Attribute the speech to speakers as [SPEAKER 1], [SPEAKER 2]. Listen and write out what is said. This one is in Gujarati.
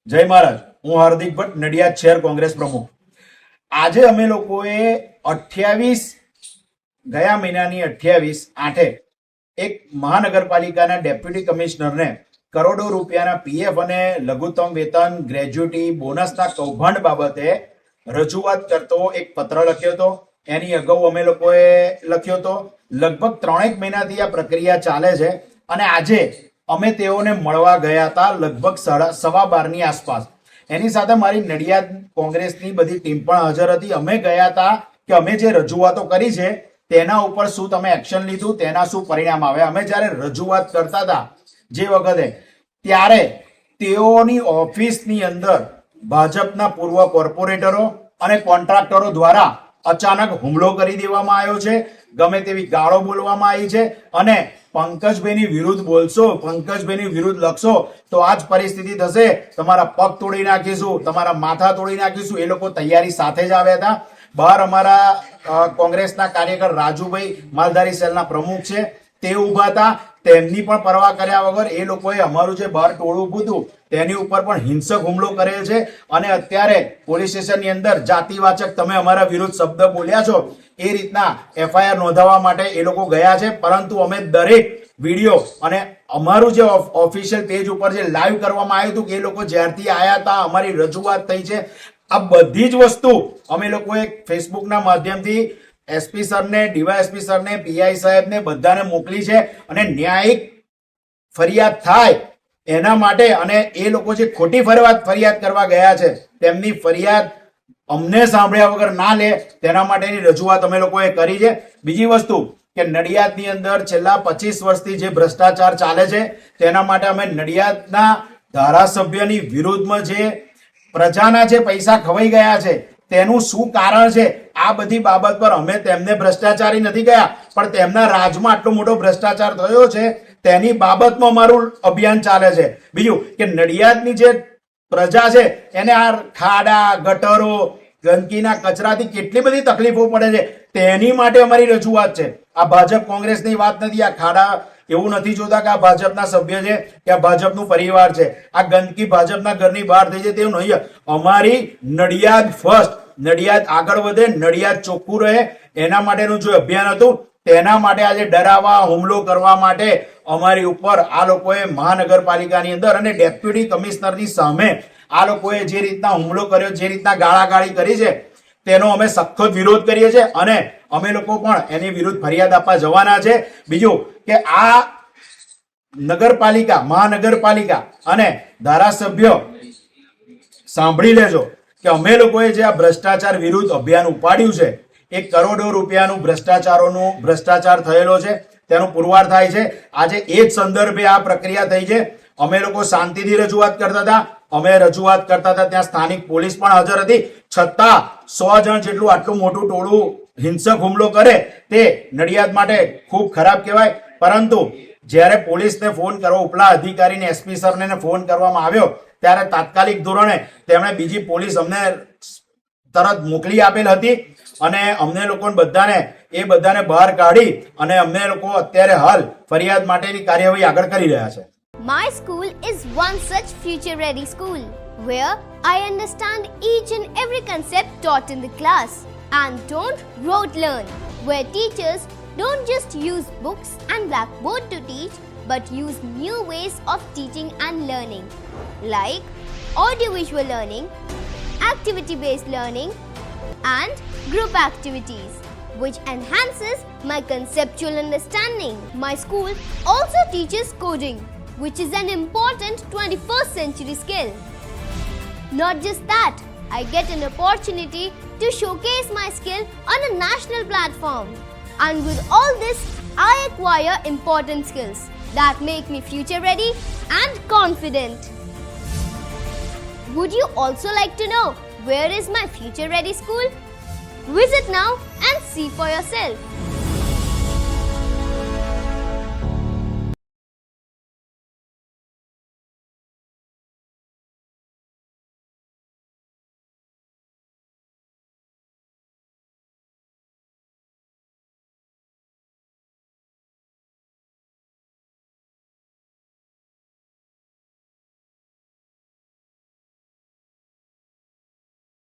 [SPEAKER 1] જય મહારાજ. હું હાર્દિક ભટ્ટ, નડિયાદ શહેર કોંગ્રેસ પ્રમુખ. આજે અમે લોકોએ 28 ગયા મહિનાની 28/8 એક મહાનગરપાલિકાના ડેપ્યુટી કમિશનરને કરોડો રૂપિયાના પીએફ અને લઘુત્તમ વેતન, ગ્રેજ્યુટી, બોનસના કૌભાંડ બાબતે રજૂઆત કરતો એક પત્ર લખ્યો હતો. એની અગાઉ અમે લોકોએ લખ્યો હતો. લગભગ 3 મહિનાથી આ પ્રક્રિયા ચાલે છે અને આજે અમે તેઓને મળવા ગયા હતા લગભગ 12:15 આસપાસ. એની સાથે મારી નડિયાદ કોંગ્રેસની બધી ટીમ પણ હાજર હતી. અમે ગયા હતા કે અમે જે રજૂઆતો કરી છે તેના ઉપર શું તમે એક્શન લીધું, તેના શું પરિણામ આવે. અમે જ્યારે રજૂઆત કરતા હતા જે વખતે, ત્યારે તેઓની ઓફિસની અંદર ભાજપના પૂર્વ કોર્પોરેટરો અને કોન્ટ્રાક્ટરો દ્વારા અચાનક હુમલો કરી દેવામાં આવ્યો છે. ગમે તેવી ગાળો બોલવામાં આવી છે અને પંકજભાઈની વિરુદ્ધ બોલશો, પંકજભાઈની વિરુદ્ધ લખશો તો આ જ પરિસ્થિતિ થશે. તમારા પગ તોડી નાખીશું, તમારા માથા તોડી નાખીશું. એ લોકો તૈયારી સાથે જ આવ્યા હતા. બહાર અમારા કોંગ્રેસના કાર્યકર રાજુભાઈ, માલધારી સેલના પ્રમુખ છે, તે ઉભા હતા. તેમની પણ પરવા કર્યા વગર એ લોકોએ અમારું જે બહાર ટોળું ઉભું હતું તેની ઉપર પણ હિંસક હુમલો કરેલ છે. અને અત્યારે પોલીસ સ્ટેશનની અંદર જાતિવાચક તમે અમારા વિરુદ્ધ શબ્દ બોલ્યા છો એ રીતના એફઆઈઆર નોંધાવવા માટે એ લોકો ગયા છે. પરંતુ અમે દરેક વિડીયો અને અમારું જે ઓફિશિયલ પેજ ઉપર જે લાઈવ કરવામાં આવ્યું હતું કે એ લોકો જ્યારથી આવ્યા હતા, અમારી રજૂઆત થઈ છે, આ બધી જ વસ્તુ અમે લોકોએ ફેસબુકના માધ્યમથી એસપી સરને, ડીવાયએસપી સરને, પીઆઈ સાહેબને બધાને મોકલી છે. અને ન્યાયિક ફરિયાદ થાય એના માટે, અને એ લોકો જે ખોટી ફરિયાદ કરવા ગયા છે તેમની ફરિયાદ અમને સાંભળ્યા વગર ના લે તેના માટેની રજૂઆત અમે લોકોએ કરી છે. બીજી વસ્તુ કે નડિયાદની અંદર છેલ્લા 25 વર્ષથી જે ભ્રષ્ટાચાર ચાલે છે તેના માટે અમે નડિયાદના ધારાસભ્યની વિરુદ્ધમાં જે પ્રજાના જે પૈસા ખવાઈ ગયા છે તેનું શું કારણ છે, આ બધી બાબત પર અમે તેમને ભ્રષ્ટાચારી નથી ગયા, પણ તેમના રાજમાં આટલો મોટો ભ્રષ્ટાચાર થયો છે તેની બાબતમાં અમારું અભિયાન ચાલે છે. બીજું કે નડિયાદની જે પ્રજા છે એને આ ખાડા, ગટરો, ગંદકીના કચરાથી કેટલી બધી તકલીફો પડે છે તેની માટે અમારી રજૂઆત છે. આ ભાજપ કોંગ્રેસની વાત નથી. આ ખાડા એવું નથી જોતા કે આ ભાજપના સભ્ય છે કે આ ભાજપનું પરિવાર છે. આ ગંદકી ભાજપના ઘરની બહાર થઈ જાય તેવું નહીં. અમારી નડિયાદ ફર્સ્ટ, નડિયાદ આગળ વધે, નડિયાદ ચોખ્ખું રહે એના માટેનું જે અભિયાન હતું તેના માટે આજે ડરાવા, હુમલો કરવા માટે અમારી ઉપર આ લોકોએ મહાનગરપાલિકાની અંદર અને ડેપ્યુટી કમિશનરની સામે આ લોકોએ જે રીતના હુમલો કર્યો, જે રીતના ગાળાગાળી કરી છે તેનો અમે સખત વિરોધ કરીએ છીએ અને અમે લોકો પણ એની વિરુદ્ધ ફરિયાદ આપવા જવાના છે. બીજું કે આ નગરપાલિકા, મહાનગરપાલિકા અને ધારાસભ્યો સાંભળી લેજો કે અમે લોકોએ જે આ ભ્રષ્ટાચાર વિરુદ્ધ અભિયાન ઉપાડ્યું છે એ કરોડો રૂપિયાનું ભ્રષ્ટાચાર થયેલો છે તેનું પુરવાર થાય છે. આજે એ જ સંદર્ભે આ પ્રક્રિયા થઈ છે. અમે લોકો શાંતિથી રજૂઆત કરતા હતા. અમે રજૂઆત કરતા હતા ત્યાં સ્થાનિક પોલીસ પણ હાજર હતી. છતાં 100 જણ જેટલું આટલું મોટું ટોળું હિંસક હુમલો કરે તે નડિયાદ માટે ખૂબ ખરાબ કહેવાય. પરંતુ જ્યારે પોલીસને ફોન કરવા, ઉપલા અધિકારીને, એસપી સરને ફોન કરવામાં આવ્યો ત્યારે તાત્કાલિક ધોરણે તેમણે બીજી પોલીસ અમને તરત મોકલી આપેલ હતી અને અમને લોકોને બધાને બહાર કાઢી અને અમને લોકો અત્યારે હાલ ફરિયાદ માટેની કાર્યવાહી આગળ કરી રહ્યા છે.
[SPEAKER 2] My school is one such future-ready school where I understand each and every concept taught in the class and don't rote learn, where teachers don't just use books and blackboard to teach but use new ways of teaching and learning like audiovisual learning, activity-based learning and group activities which enhances my conceptual understanding. My school also teaches coding, which is an important 21st century skill. Not just that, I get an opportunity to showcase my skill on a national platform. And with all this, I acquire important skills that make me future ready and confident. Would you also like to know where is my future ready school? Visit now and see for yourself.